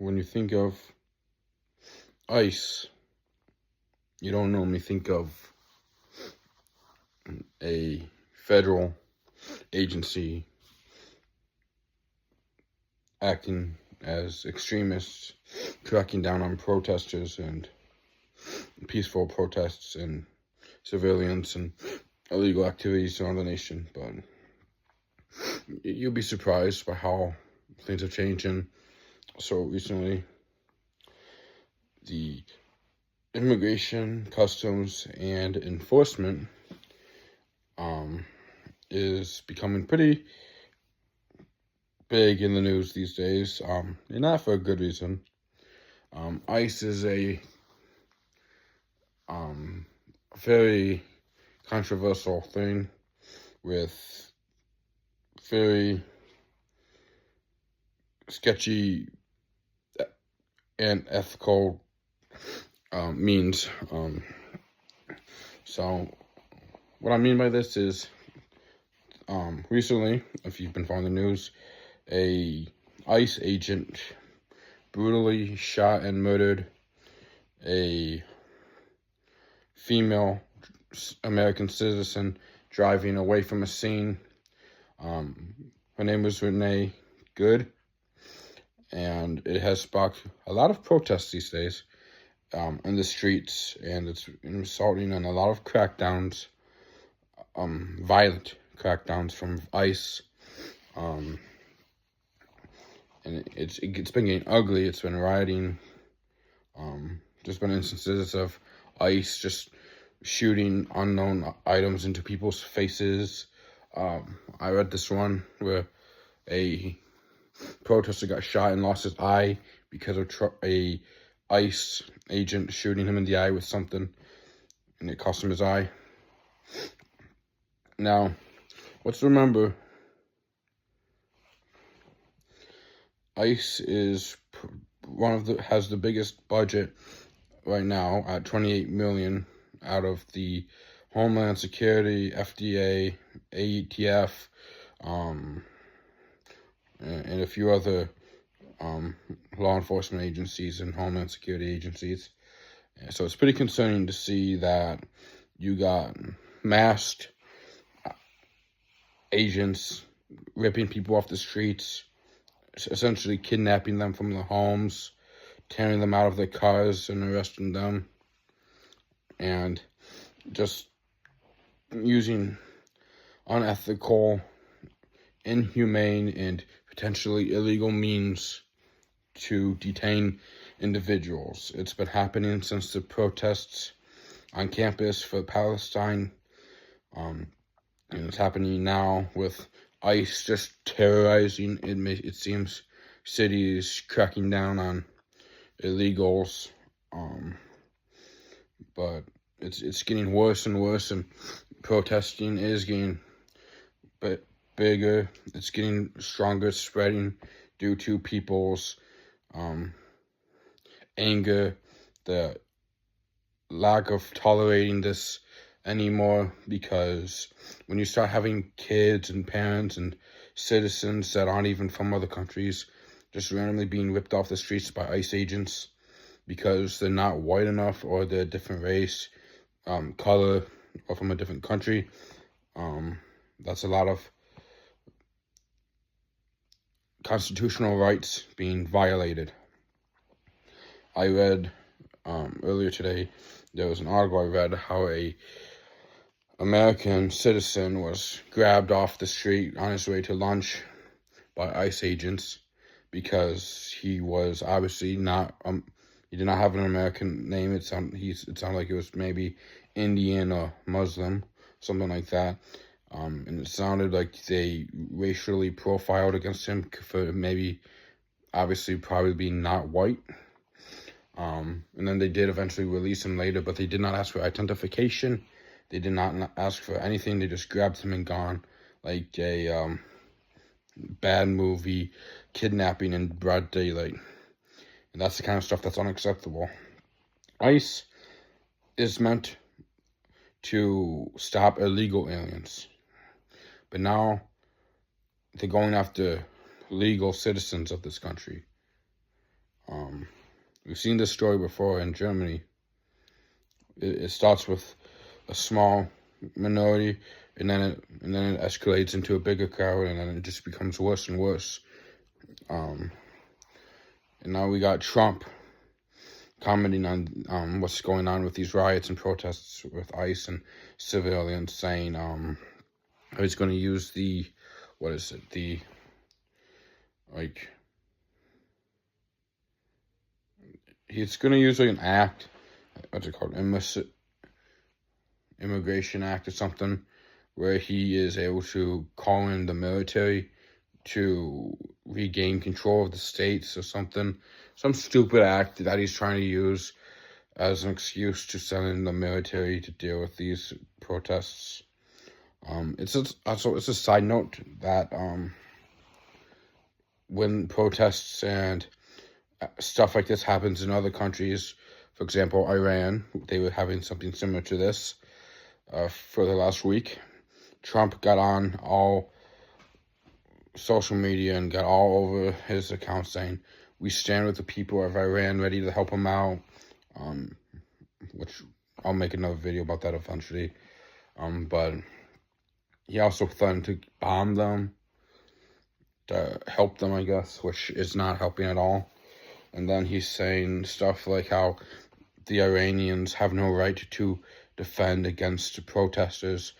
when you think of ICE, you don't normally think of a federal agency acting as extremists, cracking down on protesters and peaceful protests and civilians and illegal activities around the nation. But you'll be surprised by how things have changed. And so recently, the Immigration, Customs, and Enforcement is becoming pretty big in the news these days, and not for a good reason. ICE is a very controversial thing with very sketchy and ethical means. So what I mean by this is, recently, if you've been following the news, a ICE agent brutally shot and murdered a female American citizen driving away from a scene. Her name was Renee Good, and it has sparked a lot of protests these days in the streets, and it's resulting in a lot of crackdowns, violent crackdowns from ICE, and it's been getting ugly. It's been rioting. There's been instances of ICE just shooting unknown items into people's faces. I read this one where a protester got shot and lost his eye because of a ICE agent shooting him in the eye with something, and it cost him his eye. Now, let's remember, ICE is has the biggest budget right now at $28 million out of the Homeland Security, FDA, ATF, and a few other law enforcement agencies and Homeland Security agencies. So it's pretty concerning to see that you got masked agents ripping people off the streets, essentially kidnapping them from their homes, tearing them out of their cars and arresting them, and just using unethical, inhumane, and potentially illegal means to detain individuals. It's been happening since the protests on campus for Palestine, and it's happening now with ICE just terrorizing, it seems, cities, cracking down on illegals, but it's getting worse and worse, and protesting is getting bigger. It's getting stronger, spreading due to people's anger, the lack of tolerating this anymore, because when you start having kids and parents and citizens that aren't even from other countries just randomly being ripped off the streets by ICE agents because they're not white enough, or they're a different race, color, or from a different country, that's a lot of constitutional rights being violated. I read earlier today, there was an article I read how a American citizen was grabbed off the street on his way to lunch by ICE agents because he was obviously not, he did not have an American name. It sounded like it was maybe Indian or Muslim, something like that. And it sounded like they racially profiled against him for maybe, obviously, probably being not white. And then they did eventually release him later, but they did not ask for identification. They did not ask for anything. They just grabbed him and gone, like a bad movie, kidnapping in broad daylight. And that's the kind of stuff that's unacceptable. ICE is meant to stop illegal aliens, but now they're going after legal citizens of this country. We've seen this story before in Germany. It starts with a small minority, and then it escalates into a bigger crowd, and then it just becomes worse and worse. And now we got Trump commenting on what's going on with these riots and protests with ICE and civilians, saying he's going to use the he's going to use like an act, what's it called, Immigration Act or something, where he is able to call in the military to regain control of the states or something. Some stupid act that he's trying to use as an excuse to send in the military to deal with these protests. It's a side note that when protests and stuff like this happens in other countries, for example, Iran, they were having something similar to this for the last week. Trump got on all social media and got all over his account saying, "We stand with the people of Iran, ready to help them out," which I'll make another video about that eventually. But he also threatened to bomb them to help them, I guess, which is not helping at all. And then he's saying stuff like how the Iranians have no right to defend against protesters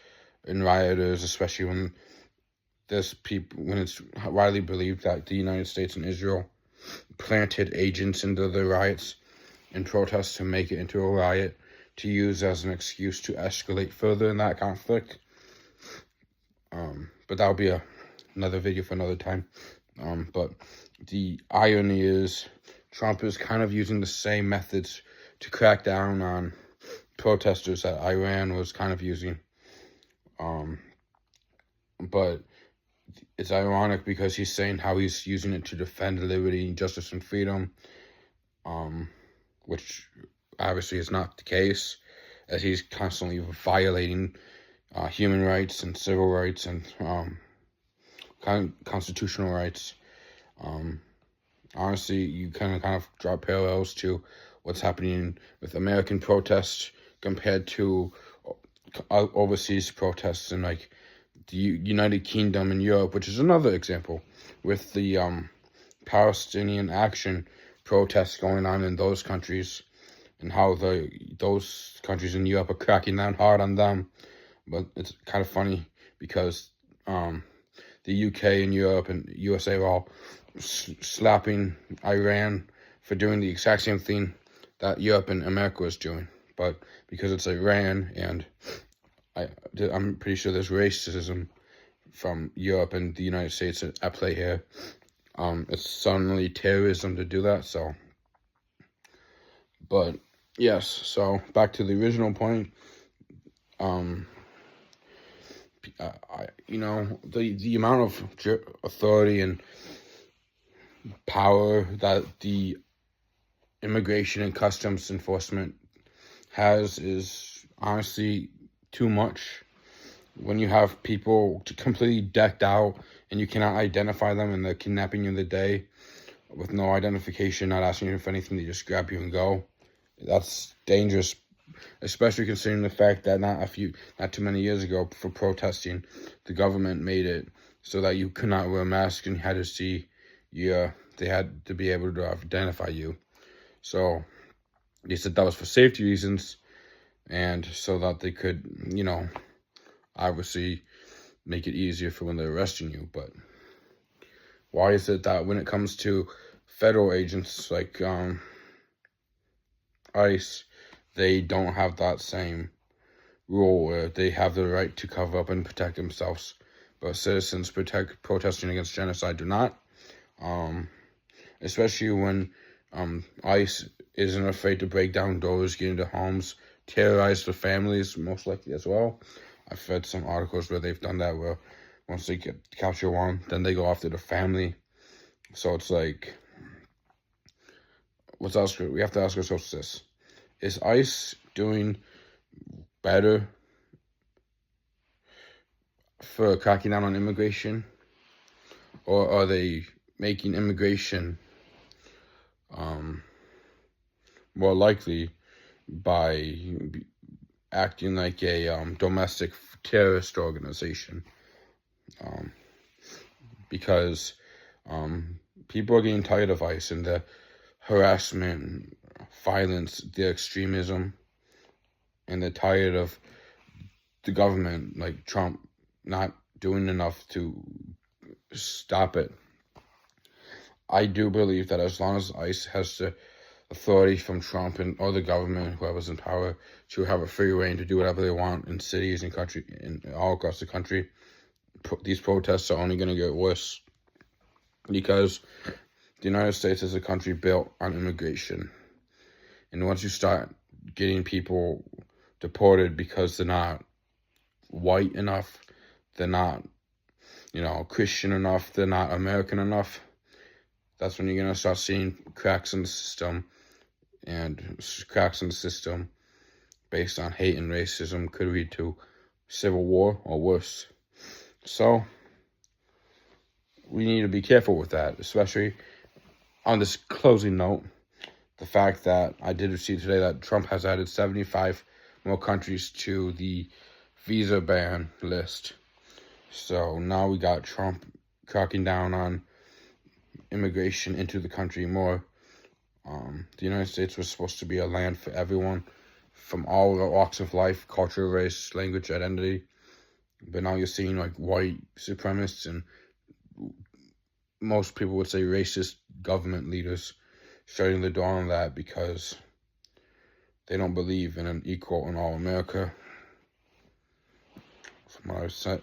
and rioters, especially when it's widely believed that the United States and Israel planted agents into the riots and protests to make it into a riot to use as an excuse to escalate further in that conflict. But that'll be another video for another time. But the irony is Trump is kind of using the same methods to crack down on protesters that Iran was kind of using. But it's ironic because he's saying how he's using it to defend liberty, justice, and freedom, which obviously is not the case, as he's constantly violating human rights and civil rights and constitutional rights. Honestly, you kind of draw parallels to what's happening with American protests compared to overseas protests in like the United Kingdom and Europe, which is another example with the Palestinian Action protests going on in those countries, and how those countries in Europe are cracking down hard on them. But it's kind of funny because the UK and Europe and USA are all slapping Iran for doing the exact same thing that Europe and America was doing. But because it's Iran, and I'm pretty sure there's racism from Europe and the United States at play here, it's suddenly terrorism to do that. So, but yes, so back to the original point. The amount of authority and power that the immigration and customs enforcement has is honestly too much. When you have people completely decked out and you cannot identify them, and they're kidnapping you in the day with no identification, not asking you for anything, they just grab you and go. That's dangerous, especially considering the fact that not too many years ago, for protesting, the government made it so that you could not wear a mask and you had to see they had to be able to identify you. So they said that was for safety reasons, and so that they could, obviously make it easier for when they're arresting you. But why is it that when it comes to federal agents like ICE, they don't have that same rule where they have the right to cover up and protect themselves, but citizens protesting against genocide do not? Especially when ICE isn't afraid to break down doors, get into homes, terrorize the families, most likely as well. I've read some articles where they've done that, where once they capture one, then they go after the family. So it's like, we have to ask ourselves this: is ICE doing better for cracking down on immigration, or are they making immigration more likely by acting like a domestic terrorist organization, because people are getting tired of ICE and the harassment, violence, the extremism, and they're tired of the government, like Trump, not doing enough to stop it. I do believe that as long as ICE has the authority from Trump and or the government, whoever's in power, to have a free reign to do whatever they want in cities and country, in all across the country, these protests are only going to get worse, because the United States is a country built on immigration. And once you start getting people deported because they're not white enough, they're not, Christian enough, they're not American enough, that's when you're going to start seeing cracks in the system. And cracks in the system based on hate and racism could lead to civil war or worse. So we need to be careful with that, especially on this closing note. The fact that I did see today that Trump has added 75 more countries to the visa ban list. So now we got Trump cracking down on immigration into the country more. The United States was supposed to be a land for everyone from all walks of life, culture, race, language, identity. But now you're seeing like white supremacists and most people would say racist government leaders shutting the door on that because they don't believe in an equal and all America. From what I've said,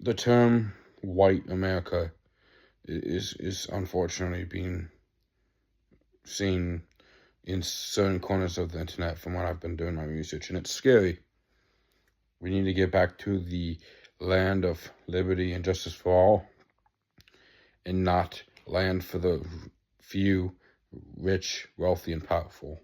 the term white America is unfortunately being seen in certain corners of the internet from what I've been doing my research, and it's scary. We need to get back to the land of liberty and justice for all, and not land for the few, rich, wealthy, and powerful.